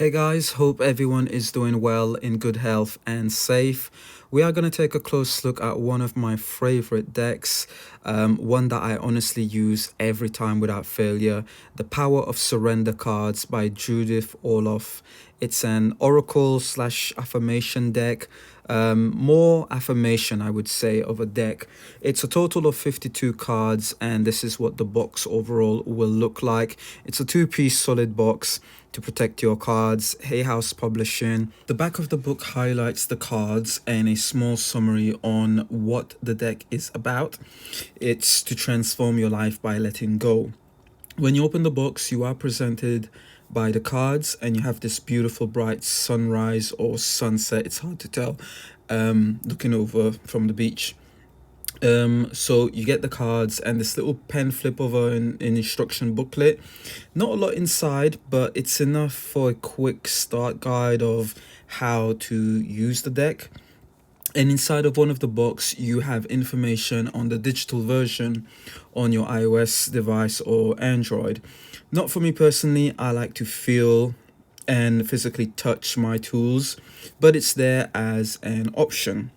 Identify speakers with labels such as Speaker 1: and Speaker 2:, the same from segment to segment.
Speaker 1: Hey guys, hope everyone is doing well, in good health and safe. We are going to take a close look at one of my favorite decks, one that I honestly use every time without failure, The Power of Surrender cards by Judith Orloff. It's an oracle slash affirmation deck, more affirmation, I would say, of a deck. It's a total of 52 cards, and this is what the box overall will look like. It's a two-piece solid box to protect your cards. Hay House Publishing. The back of the book highlights the cards and a small summary on what the deck is about. It's to transform your life by letting go. When you open the box, you are presented by the cards, and you have this beautiful bright sunrise or sunset, it's hard to tell, looking over from the beach. So you get the cards and this little pen flip over an instruction booklet. Not a lot inside, but it's enough for a quick start guide of how to use the deck. And inside of one of the books, you have information on the digital version on your iOS device or Android. Not for me personally, I like to feel and physically touch my tools, but it's there as an option.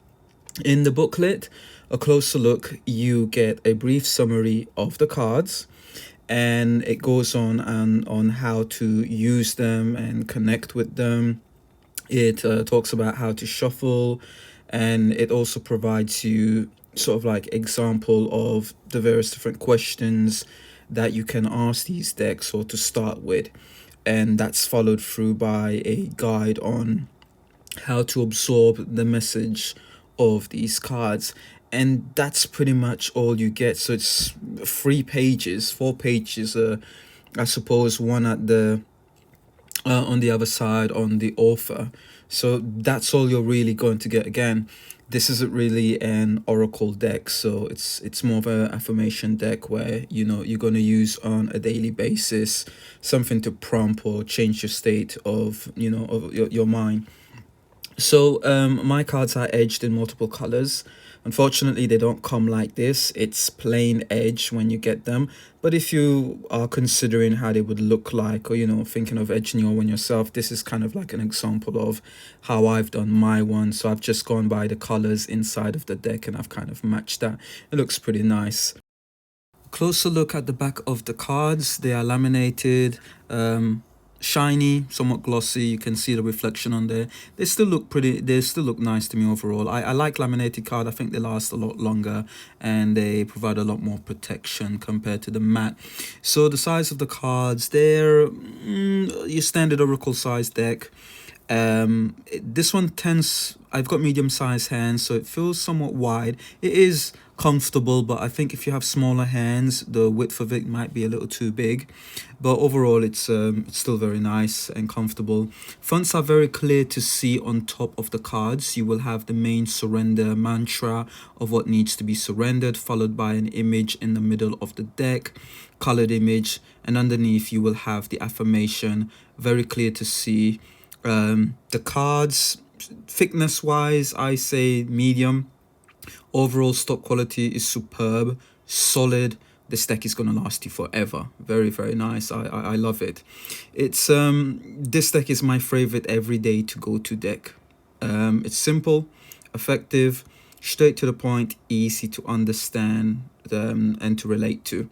Speaker 1: In the booklet, a closer look, you get a brief summary of the cards, and it goes on how to use them and connect with them. It talks about how to shuffle, and it also provides you sort of like example of the various different questions that you can ask these decks or to start with, and that's followed through by a guide on how to absorb the message of these cards. And that's pretty much all you get. So it's 3 pages, 4 pages, I suppose one at the on the other side on the author. So that's all you're really going to get. Again, this isn't really an oracle deck, so it's more of an affirmation deck where you're going to use on a daily basis, something to prompt or change your state of of your mind. So my cards are edged in multiple colors. Unfortunately, they don't come like this. It's plain edge when you get them. But if you are considering how they would look like, or thinking of edging your one yourself, this is kind of like an example of how I've done my one. So I've just gone by the colors inside of the deck and I've kind of matched that. It looks pretty nice. Closer look at the back of the cards. They are laminated, shiny, somewhat glossy. You can see the reflection on there. They still look pretty, they still look nice to me overall. I like laminated card. I think they last a lot longer and they provide a lot more protection compared to the matte. So the size of the cards, they're your standard oracle size deck. This one tends, I've got medium sized hands, so it feels somewhat wide. It is comfortable, but I think if you have smaller hands, the width of it might be a little too big. But overall, it's still very nice and comfortable. Fonts are very clear to see on top of the cards. You will have the main surrender mantra of what needs to be surrendered, followed by an image in the middle of the deck, colored image, and underneath you will have the affirmation, very clear to see. The cards, thickness wise, I say medium. Overall stock quality is superb, solid. This deck is going to last you forever. Very, very nice. I love it. It's this deck is my favorite everyday to go to deck. It's simple, effective, straight to the point, easy to understand, and to relate to.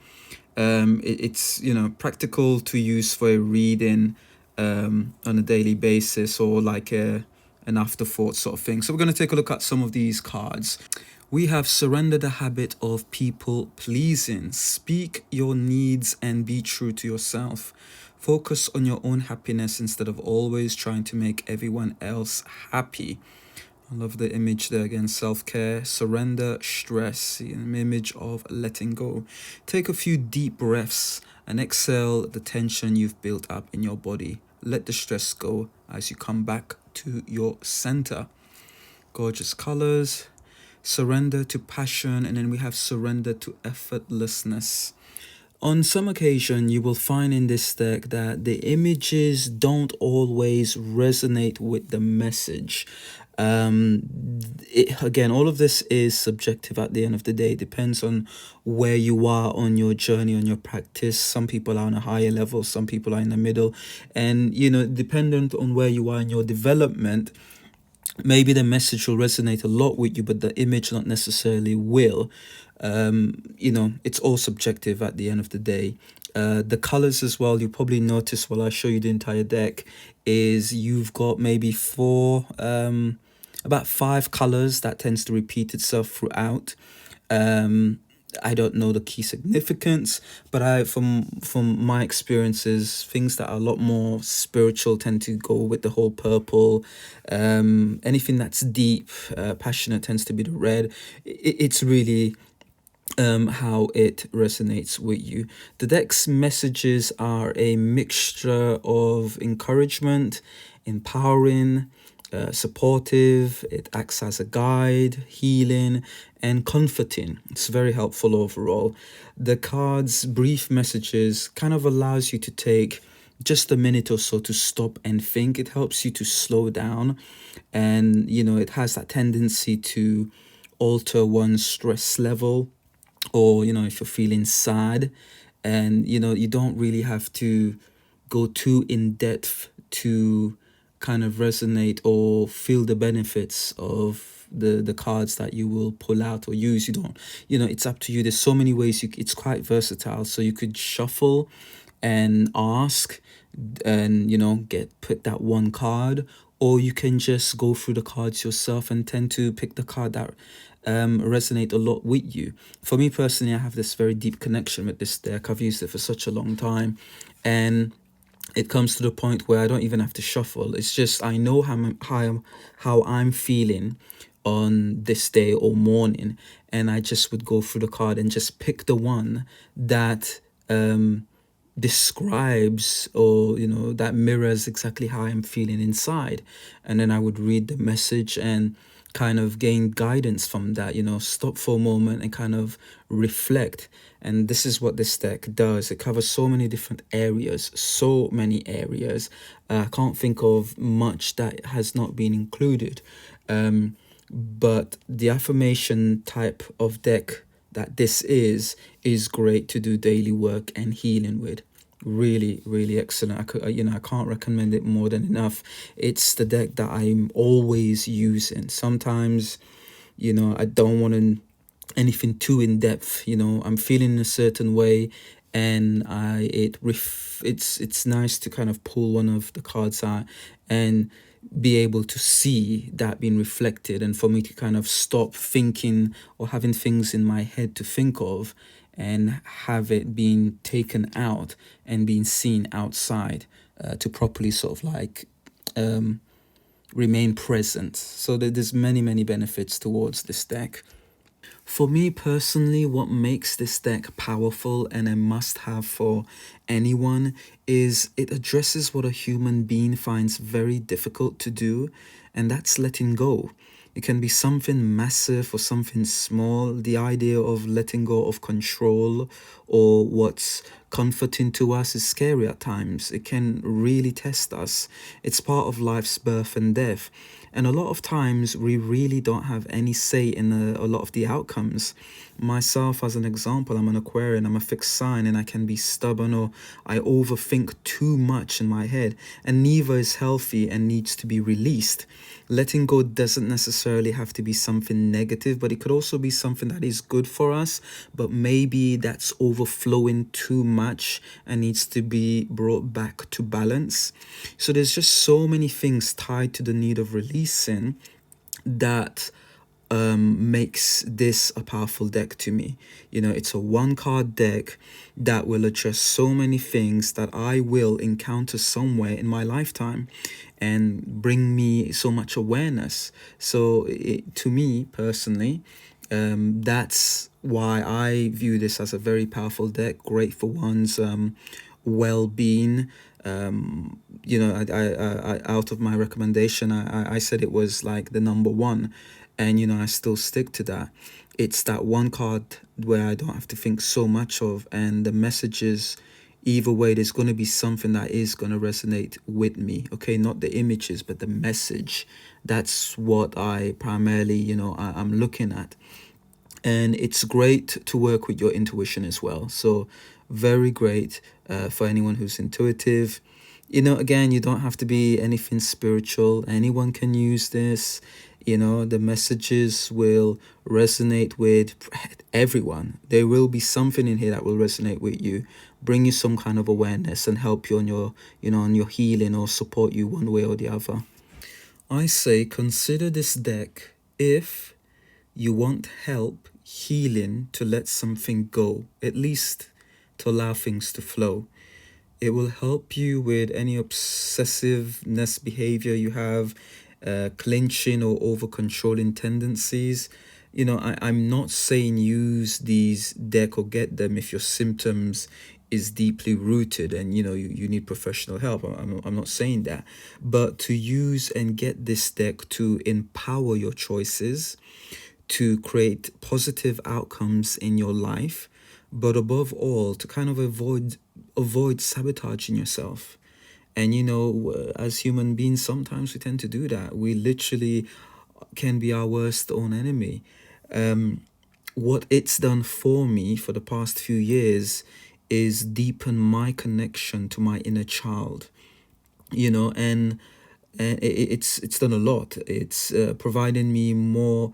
Speaker 1: It's practical to use for a reading on a daily basis, or like an afterthought sort of thing. So we're going to take a look at some of these cards. We have Surrender the Habit of People Pleasing. Speak your needs and be true to yourself. Focus on your own happiness instead of always trying to make everyone else happy. I love the image there again. Self-care, surrender, stress, an image of letting go. Take a few deep breaths and exhale the tension you've built up in your body. Let the stress go as you come back to your center. Gorgeous colors. Surrender to passion, and then we have surrender to effortlessness. On some occasion, you will find in this deck that the images don't always resonate with the message. Again, all of this is subjective at the end of the day. It depends on where you are on your journey, on your practice. Some people are on a higher level, some people are in the middle. And, dependent on where you are in your development, maybe the message will resonate a lot with you, but the image not necessarily will. It's all subjective at the end of the day. The colors as well, you probably notice while I show you the entire deck, is you've got maybe about five colors that tends to repeat itself throughout. I don't know the key significance, but from my experiences, things that are a lot more spiritual tend to go with the whole purple. Anything that's deep, passionate tends to be the red. It's really how it resonates with you. The deck's messages are a mixture of encouragement, empowering, supportive. It acts as a guide, healing, and comforting. It's very helpful overall. The card's brief messages kind of allows you to take just a minute or so to stop and think. It helps you to slow down, and it has that tendency to alter one's stress level, or if you're feeling sad, and you don't really have to go too in depth to kind of resonate or feel the benefits of the cards that you will pull out or use. You don't, it's up to you. There's so many ways it's quite versatile, so you could shuffle and ask, and get put that one card, or you can just go through the cards yourself and tend to pick the card that resonate a lot with you. For me personally, I have this very deep connection with this deck. I've used it for such a long time, and it comes to the point where I don't even have to shuffle. It's just I know how I'm feeling on this day or morning, and I just would go through the card and just pick the one that describes, or that mirrors exactly how I'm feeling inside, and then I would read the message and kind of gain guidance from that. Stop for a moment and kind of reflect. And this is what this deck does. It covers so many different areas, I can't think of much that has not been included. But the affirmation type of deck that this is great to do daily work and healing with. Really, really excellent. I can't recommend it more than enough. It's the deck that I'm always using. Sometimes, I don't want anything too in depth. I'm feeling a certain way, and it's nice to kind of pull one of the cards out and be able to see that being reflected, and for me to kind of stop thinking or having things in my head to think of, and have it being taken out and being seen outside, to properly sort of like remain present. So there's many benefits towards this deck. For me personally, what makes this deck powerful and a must-have for anyone is it addresses what a human being finds very difficult to do, and that's letting go. It can be something massive or something small. The idea of letting go of control or what's comforting to us is scary at times. It can really test us. It's part of life's birth and death. And a lot of times we really don't have any say in a lot of the outcomes. Myself, as an example, I'm an Aquarian, I'm a fixed sign, and I can be stubborn, or I overthink too much in my head, and neither is healthy and needs to be released. Letting go doesn't necessarily have to be something negative, but it could also be something that is good for us, but maybe that's overflowing too much and needs to be brought back to balance. So there's just so many things tied to the need of releasing that makes this a powerful deck to me. It's a one card deck that will address so many things that I will encounter somewhere in my lifetime, and bring me so much awareness. So to me personally, that's why I view this as a very powerful deck, great for one's well-being. Out of my recommendation, I said it was like the number one, and I still stick to that. It's that one card where I don't have to think so much of, and the messages Either way, there's going to be something that is going to resonate with me. Okay, not the images, but the message. That's what I primarily, I'm looking at. And it's great to work with your intuition as well. So, very great for anyone who's intuitive. Again, you don't have to be anything spiritual. Anyone can use this. The messages will resonate with everyone. There will be something in here that will resonate with you, bring you some kind of awareness, and help you on your, on your healing, or support you one way or the other. I say consider this deck if you want help healing, to let something go, at least to allow things to flow. It will help you with any obsessiveness behavior you have, clinching or over controlling tendencies. I'm not saying use these deck or get them if your symptoms is deeply rooted and you need professional help. I'm not saying that, but to use and get this deck to empower your choices, to create positive outcomes in your life, but above all to kind of avoid sabotaging yourself. And as human beings, sometimes we tend to do that. We literally can be our worst own enemy. What it's done for me for the past few years is deepen my connection to my inner child, and it's done a lot. It's providing me more.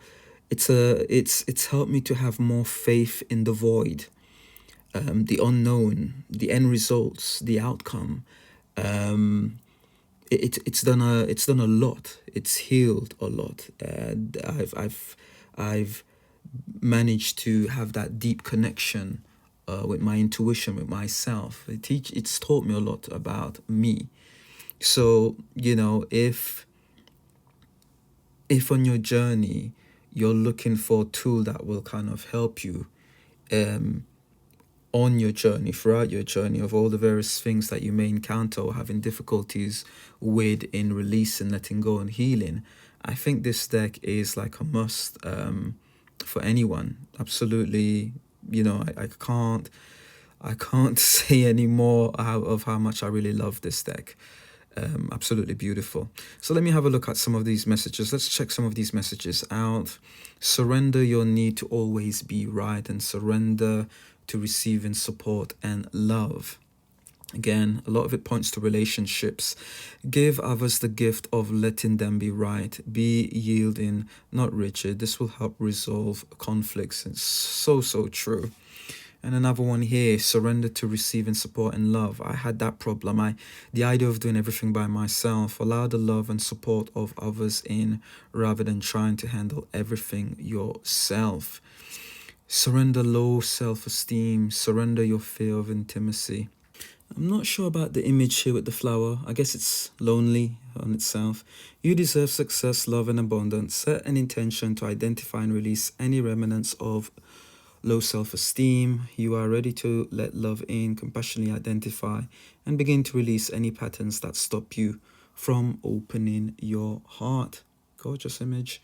Speaker 1: It's helped me to have more faith in the void, the unknown, the end results, the outcome. It's done a lot. It's healed a lot. I've managed to have that deep connection with my intuition, with myself. It's taught me a lot about me. So if on your journey you're looking for a tool that will kind of help you on your journey, throughout your journey, of all the various things that you may encounter or having difficulties with in releasing, letting go, and healing, I think this deck is like a must for anyone. Absolutely. I can't say any more of how much I really love this deck. Absolutely beautiful. So let me have a look at some of these messages. Let's check some of these messages out. Surrender your need to always be right, and surrender to receiving support and love. Again, a lot of it points to relationships. Give others the gift of letting them be right. Be yielding, not rigid. This will help resolve conflicts. It's so true. And another one here, surrender to receiving support and love. I had that problem. The idea of doing everything by myself. Allow the love and support of others in, rather than trying to handle everything yourself. Surrender low self-esteem. Surrender your fear of intimacy. I'm not sure about the image here with the flower. I guess it's lonely on itself. You deserve success, love, and abundance. Set an intention to identify and release any remnants of low self-esteem. You are ready to let love in, compassionately identify, and begin to release any patterns that stop you from opening your heart. Gorgeous image.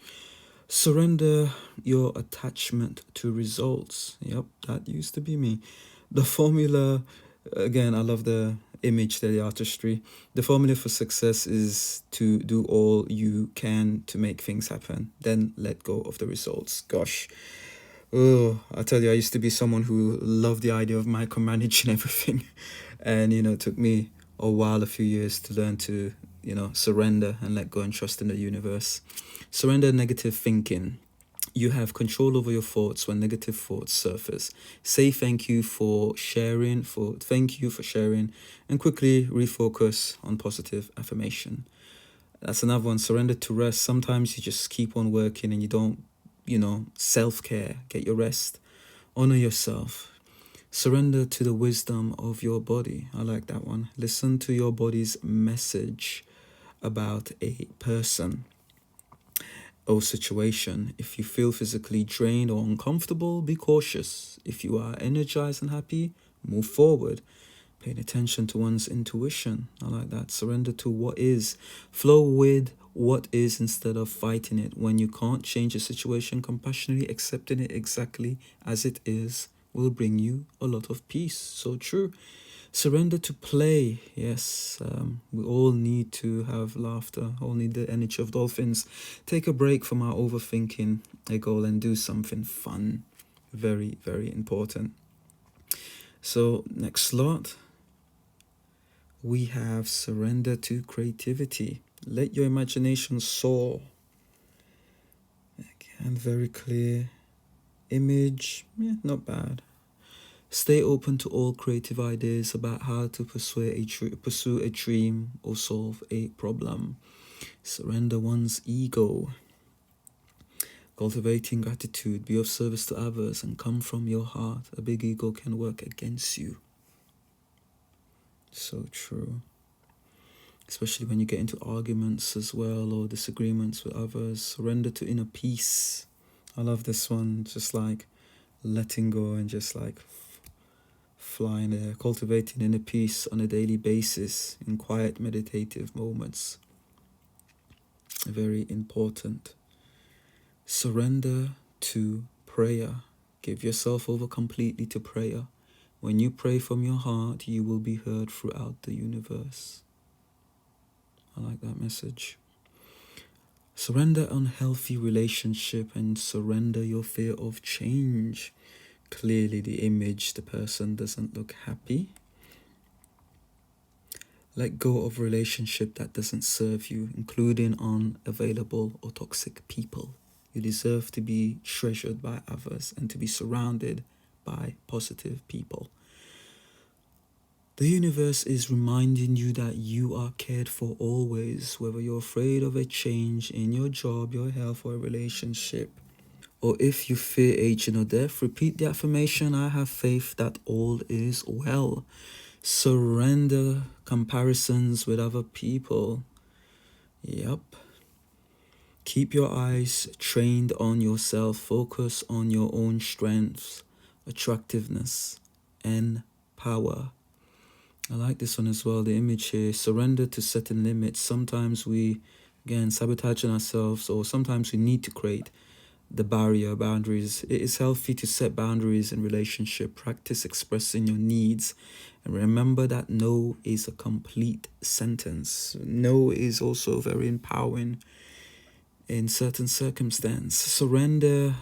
Speaker 1: Surrender your attachment to results. Yep, that used to be me. The formula, again, I love the image there, the artistry. The formula for success is to do all you can to make things happen, then let go of the results. Gosh. Oh, I tell you, I used to be someone who loved the idea of micromanaging everything. And, it took me a while, a few years to learn to, surrender and let go and trust in the universe. Surrender negative thinking. You have control over your thoughts when negative thoughts surface. Say thank you for sharing, and quickly refocus on positive affirmation. That's another one. Surrender to rest. Sometimes you just keep on working and you don't, self-care. Get your rest. Honor yourself. Surrender to the wisdom of your body. I like that one. Listen to your body's message about a person or situation. If you feel physically drained or uncomfortable, be cautious. If you are energized and happy, move forward. Paying attention to one's intuition. I like that. Surrender to what is. Flow with what is instead of fighting it. When you can't change a situation, compassionately accepting it exactly as it is will bring you a lot of peace. So true. Surrender to play. Yes, we all need to have laughter, all need the energy of dolphins. Take a break from our overthinking a goal and do something fun. Very, very important. So, next slot, we have surrender to creativity. Let your imagination soar. Again, very clear image. Yeah, not bad. Stay open to all creative ideas about how to pursue a dream or solve a problem. Surrender one's ego. Cultivating gratitude, be of service to others, and come from your heart. A big ego can work against you. So true. Especially when you get into arguments as well, or disagreements with others. Surrender to inner peace. I love this one. Just like letting go and just like flying there. Cultivating inner peace on a daily basis in quiet meditative moments. Very important. Surrender to prayer. Give yourself over completely to prayer. When you pray from your heart, you will be heard throughout the universe. I like that message. Surrender unhealthy relationship and surrender your fear of change. Clearly the image, the person doesn't look happy. Let go of relationship that doesn't serve you, including unavailable or toxic people. You deserve to be treasured by others and to be surrounded by positive people. The universe is reminding you that you are cared for always, whether you're afraid of a change in your job, your health, or a relationship. Or if you fear aging or death, repeat the affirmation, I have faith that all is well. Surrender comparisons with other people. Yep. Keep your eyes trained on yourself. Focus on your own strengths, attractiveness, and power. I like this one as well, the image here. Surrender to setting limits. Sometimes we, again, sabotaging ourselves, or sometimes we need to create the boundaries. It is healthy to set boundaries in relationship. Practice expressing your needs. And remember that no is a complete sentence. No is also very empowering in certain circumstance. Surrender,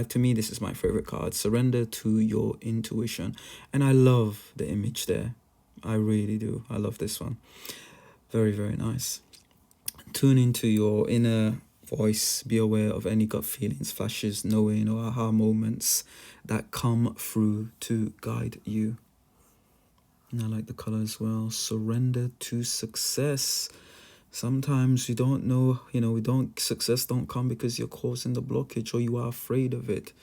Speaker 1: to me this is my favorite card. Surrender to your intuition. And I love the image there. I really do. I love this one. Very, very nice. Tune into your inner voice. Be aware of any gut feelings, flashes, knowing, or aha moments that come through to guide you. And I like the color as well. Surrender to success. Sometimes you don't know, success don't come because you're causing the blockage or you are afraid of it.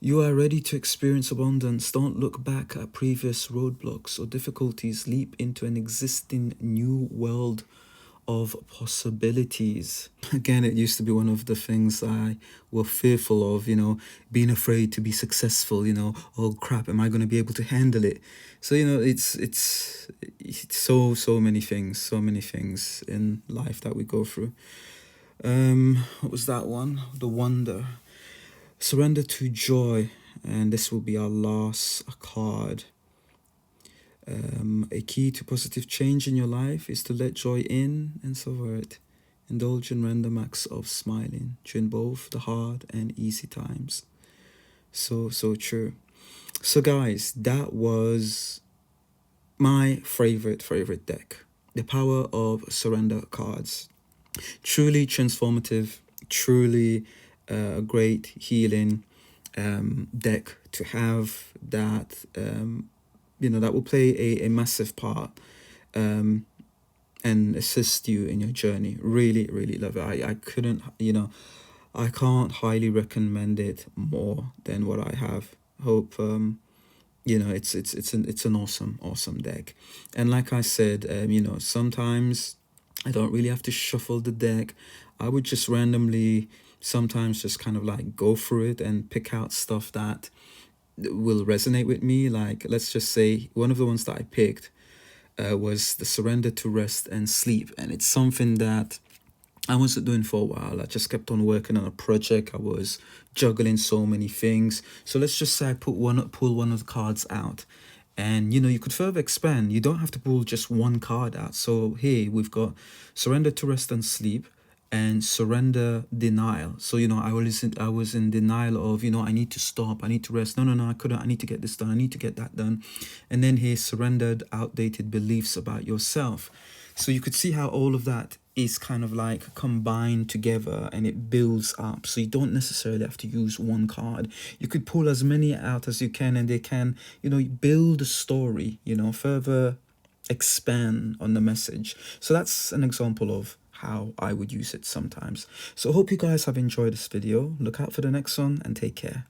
Speaker 1: You are ready to experience abundance. Don't look back at previous roadblocks or difficulties. Leap into an existing new world of possibilities. Again, it used to be one of the things I were fearful of, being afraid to be successful, oh crap, am I going to be able to handle it? So, it's so many things in life that we go through. What was that one? The wonder. Surrender to joy. And this will be our last card. A key to positive change in your life is to let joy in and savor it. Indulge in random acts of smiling during both the hard and easy times. So true. So guys, that was my favorite deck. The Power of Surrender cards. Truly transformative, truly a great healing deck to have that that will play a massive part and assist you in your journey. Really, really love it. I couldn't, I can't highly recommend it more than what I have. Hope, it's an awesome deck. And like I said, sometimes I don't really have to shuffle the deck. I would just randomly sometimes just kind of like go through it and pick out stuff that will resonate with me. Like, let's just say one of the ones that I picked was the Surrender to Rest and Sleep. And it's something that I wasn't doing for a while. I just kept on working on a project. I was juggling so many things. So let's just say I pull one of the cards out And you could further expand. You don't have to pull just one card out. So here we've got surrender to rest and sleep, and surrender denial. So I was in denial of, I need to stop, I need to rest. No, I couldn't. I need to get this done, I need to get that done. And then here, surrendered outdated beliefs about yourself. So you could see how all of that is kind of like combined together, and it builds up. So you don't necessarily have to use one card. You could pull as many out as you can, and they can, build a story, further expand on the message. So that's an example of how I would use it sometimes. So I hope you guys have enjoyed this video. Look out for the next one, and take care.